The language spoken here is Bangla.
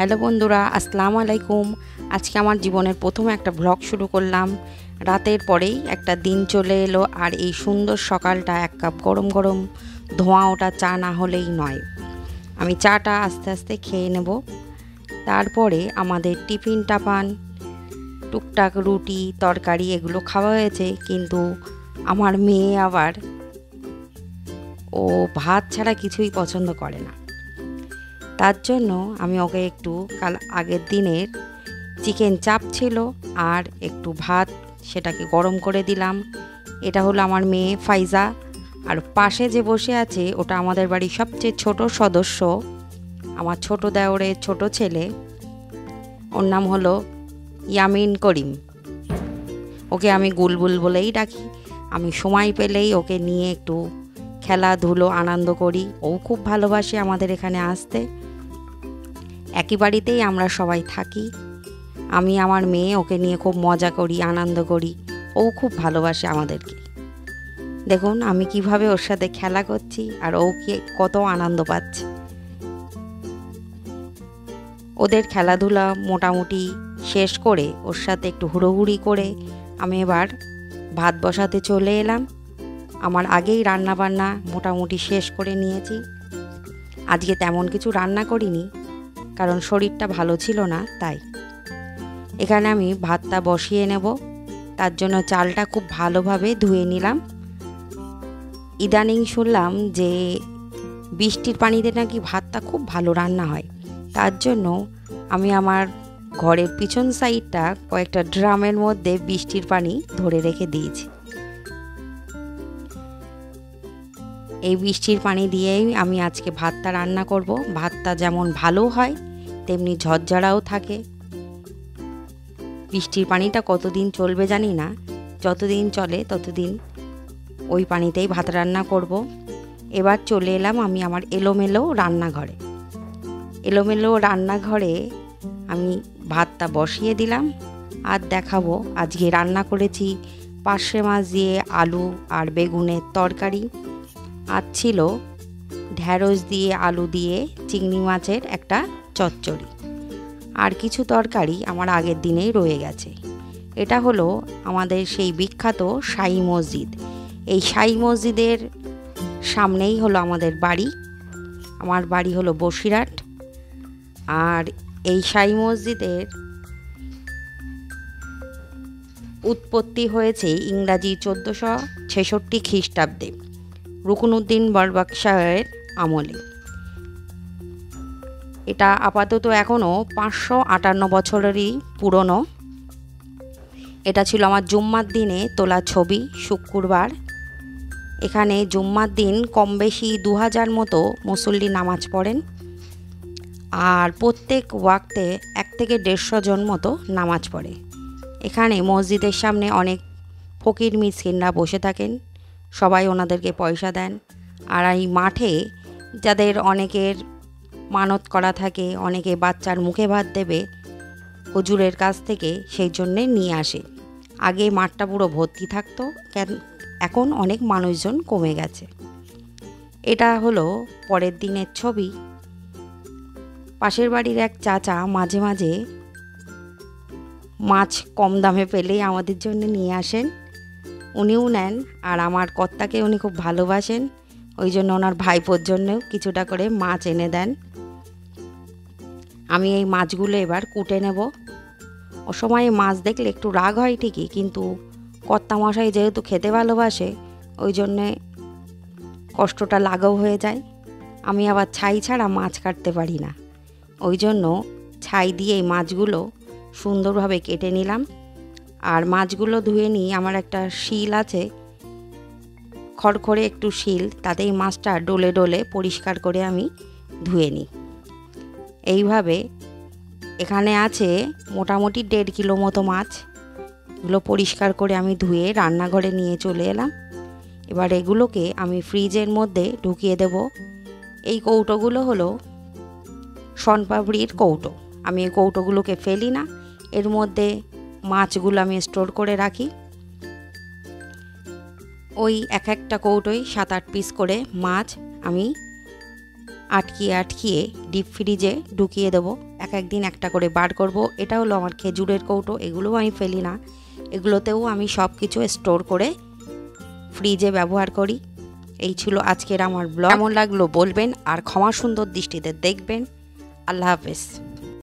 হ্যালো বন্ধুরা, আসসালামু আলাইকুম। আজকে আমার জীবনের প্রথম একটা ব্লগ শুরু করলাম। রাতের পরেই একটা দিন চলে এলো, আর এই সুন্দর সকালটা এক কাপ গরম গরম ধোঁয়া ওঠা চা না হলেই নয়। আমি চাটা আস্তে আস্তে খেয়ে নেব। তারপরে আমাদের টিফিন টাপান টুকটাক রুটি তরকারি এগুলো খাওয়া হয়েছে, কিন্তু আমার মেয়ে আবার ও ভাত ছাড়া কিছুই পছন্দ করে না। তার জন্য আমি ওকে একটু কাল আগের দিনের চিকেন চাপ ছিল আর একটু ভাত, সেটাকে গরম করে দিলাম। এটা হলো আমার মেয়ে ফাইজা, আর পাশে যে বসে আছে ওটা আমাদের বাড়ির সবচেয়ে ছোট সদস্য, আমার ছোট দেওরের ছোট ছেলে। ওর নাম হলো ইয়ামিন করিম। ওকে আমি গুলবুল বলেই ডাকি। আমি সময় পেলেই ওকে নিয়ে একটু খেলাধুলো আনন্দ করি। ও খুব ভালোবাসে আমাদের এখানে আসতে। একই বাড়িতেই আমরা সবাই থাকি। আমি আমার মেয়ে ওকে নিয়ে খুব মজা করি, আনন্দ করি। ও খুব ভালোবাসে আমাদেরকে। দেখুন আমি কিভাবে ওর সাথে খেলা করছি আর ও কি কত আনন্দ পাচ্ছে। ওদের খেলাধুলা মোটামুটি শেষ করে ওর সাথে একটু হুড়োহুড়ি করে আমি এবার ভাত বসাতে চলে এলাম। আমার আগেই রান্না বান্না মোটামুটি শেষ করে নিয়েছি। আজকে তেমন কিছু রান্না করিনি, কারণ শরীরটা ভালো ছিল না। তাই এখানে আমি ভাতটা বসিয়ে নেব। তার জন্য চালটা খুব ভালোভাবে ধুয়ে নিলাম। ইদানিং শুনলাম যে বৃষ্টির পানিতে নাকি ভাতটা খুব ভালো রান্না হয়। তার জন্য আমি আমার ঘরের পিছন সাইডটা কয়েকটা ড্রামের মধ্যে বৃষ্টির পানি ধরে রেখে দিয়েছি। এই বৃষ্টির পানি দিয়েই আমি আজকে ভাতটা রান্না করব। ভাতটা যেমন ভালো হয় তেমনি ঝরঝরাও থাকে। বৃষ্টির পানিটা কতদিন চলবে জানি না, যতদিন চলে ততদিন ওই পানিতেই ভাত রান্না করব। এবার চলে এলাম আমি আমার এলোমেলো রান্নাঘরে। এলোমেলো রান্নাঘরে আমি ভাতটা বসিয়ে দিলাম আর দেখাবো আজকে রান্না করেছি পার্শে মাছ দিয়ে আলু আর বেগুনের তরকারি, আর ছিল ঢ্যাঁড়স দিয়ে আলু দিয়ে চিংড়ি মাছের একটা চচ্চড়ি, আর কিছু তরকারি আমার আগের দিনেই রয়ে গেছে। এটা হলো আমাদের সেই বিখ্যাত শাহী মসজিদ। এই শাহী মসজিদের সামনেই হলো আমাদের বাড়ি। আমার বাড়ি হলো বসিরহাট। আর এই শাহী মসজিদের উৎপত্তি হয়েছে ইংরাজি 1466 খ্রিস্টাব্দে রুকনউদ্দিন বরবকশাহের আমলে। এটা আপাতত এখনও 558 বছরেরই পুরনো। এটা ছিল আমার জুম্মার দিনে তোলা ছবি, শুক্রবার। এখানে জুম্মার দিন কম বেশি 2000 মতো মুসল্লি নামাজ পড়েন, আর প্রত্যেক ওয়াক্তে 1 থেকে 150 জন মতো নামাজ পড়ে। এখানে মসজিদের সামনে অনেক ফকির মিসকিনরা বসে থাকেন, সবাই ওনাদেরকে পয়সা দেন। আর এই মাঠে যাদের অনেকের মানত করা থাকে, অনেকে বাচ্চার মুখে ভাত দেবে হুজুরের কাছ থেকে, সেই জন্যে নিয়ে আসে। আগে মাঠটা পুরো ভর্তি থাকতো, এখন অনেক মানুষজন কমে গেছে। এটা হলো পরের দিনের ছবি। পাশের বাড়ির এক চাচা মাঝে মাঝে মাছ কম দামে পেলেই আমাদের জন্য নিয়ে আসেন। উনিও নেন, আর আমার কর্তাকে উনি খুব ভালোবাসেন, ওই জন্য ওনার ভাইপোর জন্যও কিছুটা করে মাছ এনে দেন। আমি এই মাছগুলো এবার কুটে নেব। ও সময় মাছ দেখলে একটু রাগ হয় ঠিকই, কিন্তু কর্তামশাই যেহেতু খেতে ভালোবাসে ওই জন্যে কষ্টটা লাঘব হয়ে যায়। আমি আবার ছাই ছাড়া মাছ কাটতে পারি না, ওই জন্য ছাই দিয়ে এই মাছগুলো সুন্দরভাবে কেটে নিলাম। আর মাছগুলো ধুয়ে নিই। আমার একটা শিল আছে, খড়খড়ে একটু শিল, তাতেই মাছটা ডলে ডলে পরিষ্কার করে আমি ধুয়ে নিই। এইভাবে এখানে আছে মোটামুটি 1.5 কিলো মতো মাছ। এগুলো পরিষ্কার করে আমি ধুয়ে রান্নাঘরে নিয়ে চলে এলাম। এবার এগুলোকে আমি ফ্রিজের মধ্যে ঢুকিয়ে দেব। এই কৌটোগুলো হলো শনপাপড়ির কৌটো। আমি এই কৌটোগুলোকে ফেলি না, এর মধ্যে মাছগুলো আমি স্টোর করে রাখি। ওই এক একটা কৌটোয় 7-8 পিস করে মাছ আমি আটকিয়ে ডিপ ফ্রিজে ঢুকিয়ে দেবো। এক একদিন একটা করে বার করব। এটা হলো আমার খেজুরের কৌটো, এগুলোও আমি ফেলি না, এগুলোতেও আমি সব কিছু স্টোর করে ফ্রিজে ব্যবহার করি। এই ছিল আজকের আমার ব্লগ। কেমন লাগলো বলবেন আর ক্ষমা সুন্দর দৃষ্টিতে দেখবেন। আল্লাহ হাফেজ।